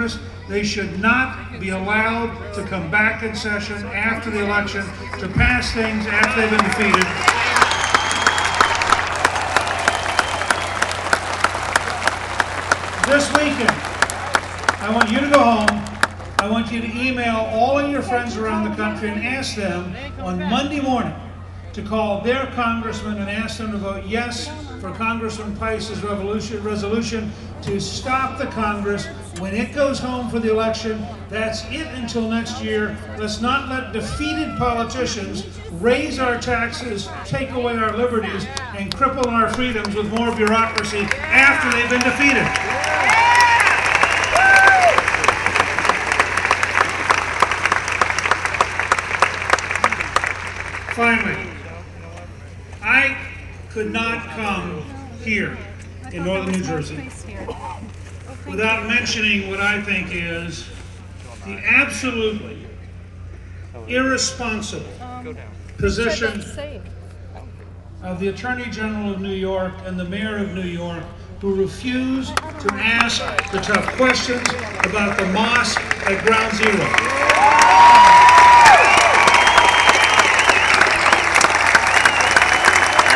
Congress. They should not be allowed to come back in session after the election to pass things after they've been defeated. This weekend, I want you to go home. I want you to email all of your friends around the country and ask them on Monday morning to call their congressman and ask them to vote yes for Congressman Pice's resolution to stop the Congress when it goes home for the election. That's it until next year. Let's not let defeated politicians raise our taxes, take away our liberties, and cripple our freedoms with more bureaucracy after they've been defeated. Finally, I could not come here in northern New Jersey without mentioning what I think is the absolutely irresponsible position of the Attorney General of New York and the Mayor of New York, who refuse to ask the tough questions about the mosque at Ground Zero.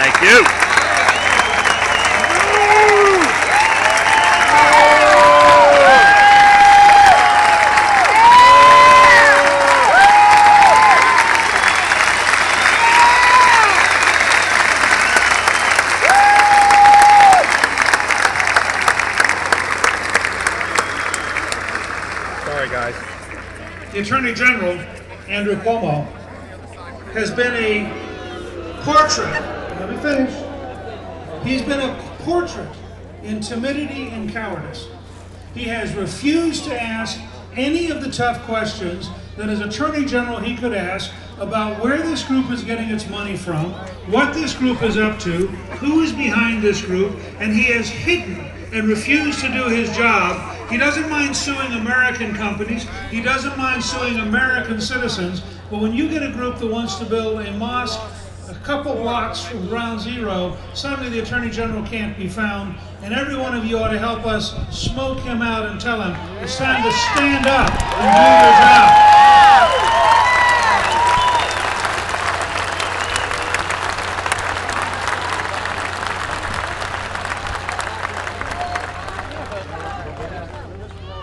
Thank you. Sorry, guys. The Attorney General, Andrew Cuomo, has been a portrait. Let me finish. He's been a portrait in timidity and cowardice. He has refused to ask any of the tough questions that as Attorney General he could ask about where this group is getting its money from, what this group is up to, who is behind this group, and he has hidden and refused to do his job. He doesn't mind suing American companies, he doesn't mind suing American citizens, but when you get a group that wants to build a mosque a couple blocks from Ground Zero, suddenly the Attorney General can't be found, and every one of you ought to help us smoke him out and tell him it's time to stand up and do your job.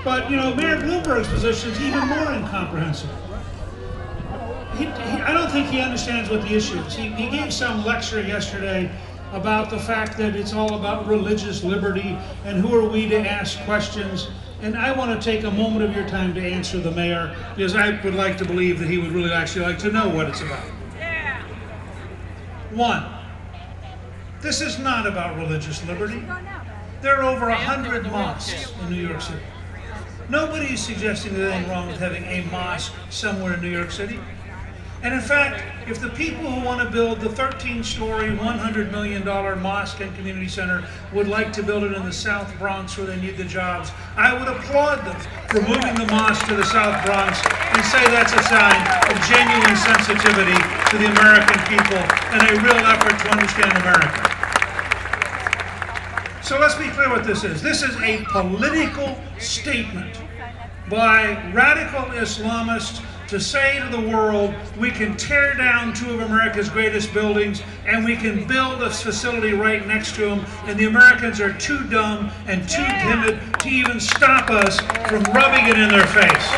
But, you know, Mayor Bloomberg's position is even more incomprehensible. I don't think he understands what the issue is. He gave some lecture yesterday about the fact that it's all about religious liberty and who are we to ask questions. And I want to take a moment of your time to answer the mayor, because I would like to believe that he would really actually like to know what it's about. One, this is not about religious liberty. There are over 100 mosques in New York City. Nobody is suggesting there's anything wrong with having a mosque somewhere in New York City. And in fact, if the people who want to build the 13-story, $100 million mosque and community center would like to build it in the South Bronx where they need the jobs, I would applaud them for moving the mosque to the South Bronx and say that's a sign of genuine sensitivity to the American people and a real effort to understand America. So let's be clear what this is. This is a political statement by radical Islamists to say to the world, we can tear down two of America's greatest buildings and we can build a facility right next to them, and the Americans are too dumb and too timid to even stop us from rubbing it in their face.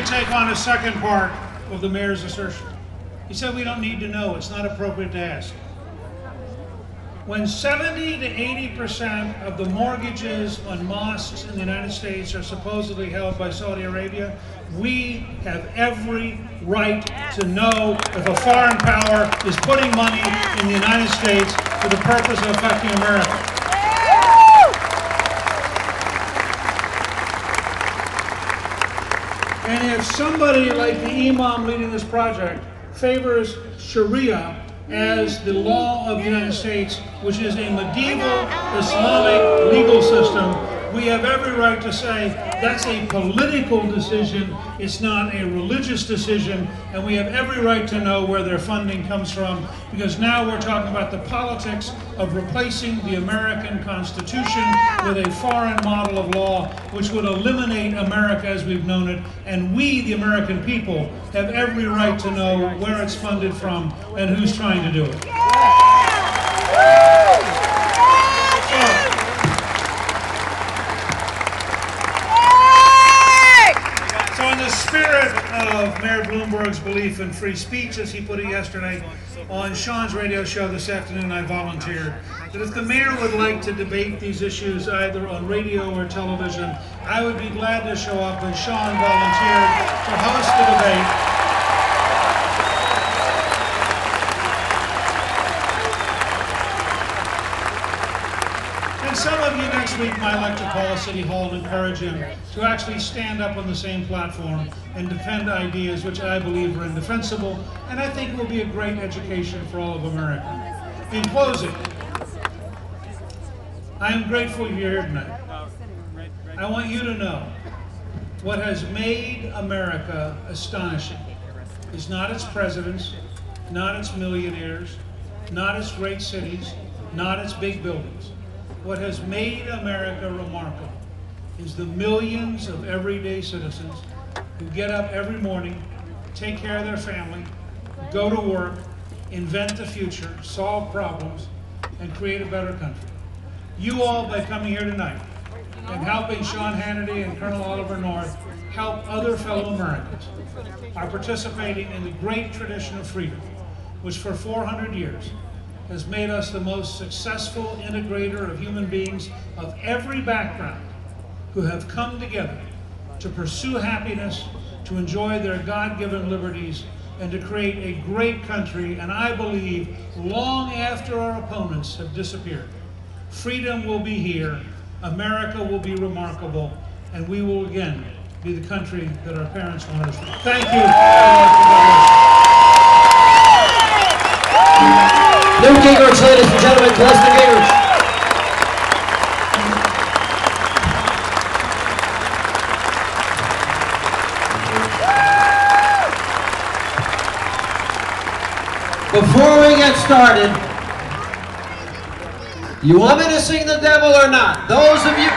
Take on a second part of the mayor's assertion. He said we don't need to know, it's not appropriate to ask. When 70 to 80% of the mortgages on mosques in the United States are supposedly held by Saudi Arabia, we have every right to know if a foreign power is putting money in the United States for the purpose of affecting America. And if somebody like the imam leading this project favors Sharia as the law of the United States, which is a medieval Islamic legal system, we have every right to say that's a political decision, it's not a religious decision, and we have every right to know where their funding comes from, because now we're talking about the politics of replacing the American Constitution with a foreign model of law which would eliminate America as we've known it, and we, the American people, have every right to know where it's funded from and who's trying to do it. So in the spirit of Mayor Bloomberg's belief in free speech, as he put it yesterday, on Sean's radio show this afternoon, I volunteered that if the mayor would like to debate these issues either on radio or television, I would be glad to show up, and Sean volunteered to host the debate. And some of you next week might like to call City Hall and encourage him to actually stand up on the same platform and defend ideas which I believe are indefensible, and I think will be a great education for all of America. In closing, I am grateful you're here tonight. I want you to know what has made America astonishing is not its presidents, not its millionaires, not its great cities, not its big buildings. What has made America remarkable is the millions of everyday citizens who get up every morning, take care of their family, go to work, invent the future, solve problems, and create a better country. You all, by coming here tonight and helping Sean Hannity and Colonel Oliver North help other fellow Americans, are participating in the great tradition of freedom, which for 400 years has made us the most successful integrator of human beings of every background who have come together to pursue happiness, to enjoy their God-given liberties, and to create a great country, and I believe long after our opponents have disappeared. Freedom will be here, America will be remarkable, and we will again be the country that our parents wanted us to be. Thank you. Newt Gingrich, ladies and gentlemen, Preston Gingrich. Before we get started, you want me to sing the devil or not? Those of you...